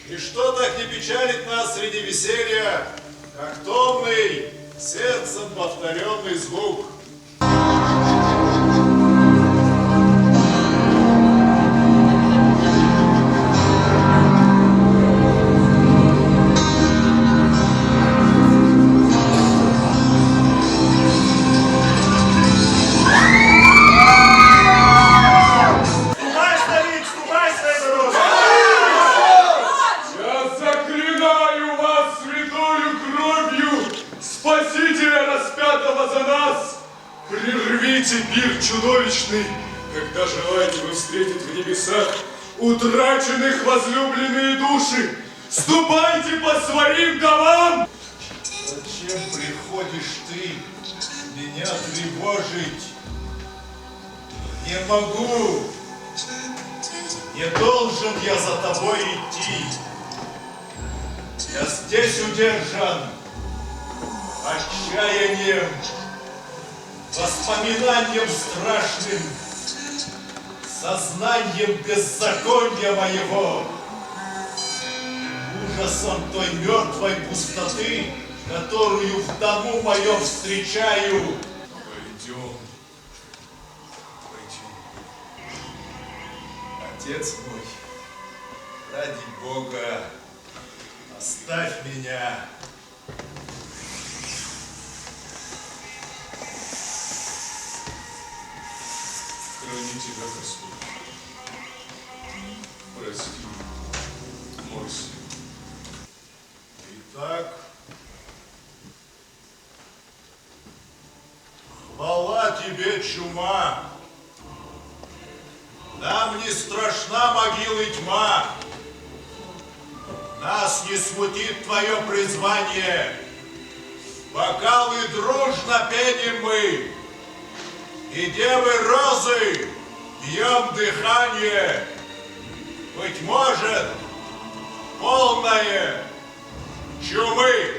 Ничто так не печалит нас среди веселья, как томный, сердцем повторенный звук. Прервите пир чудовищный, когда желаете вы встретить в небесах утраченных возлюбленные души. Ступайте по своим домам! Зачем приходишь ты меня тревожить? Не могу, не должен я за тобой идти. Я здесь удержан отчаянием, воспоминанием страшным, сознанием беззакония моего, ужасом той мертвой пустоты, которую в дому моем встречаю. Пойдем, пойдем. Отец мой, ради Бога, оставь меня. Храни тебя, Господь. Прости, мой сын. Итак, хвала тебе, чума. Нам не страшна могила и тьма. Нас не смутит твое призвание. Бокалы дружно пеним мы. И девы розы пьем дыхание, быть может, полное чумы.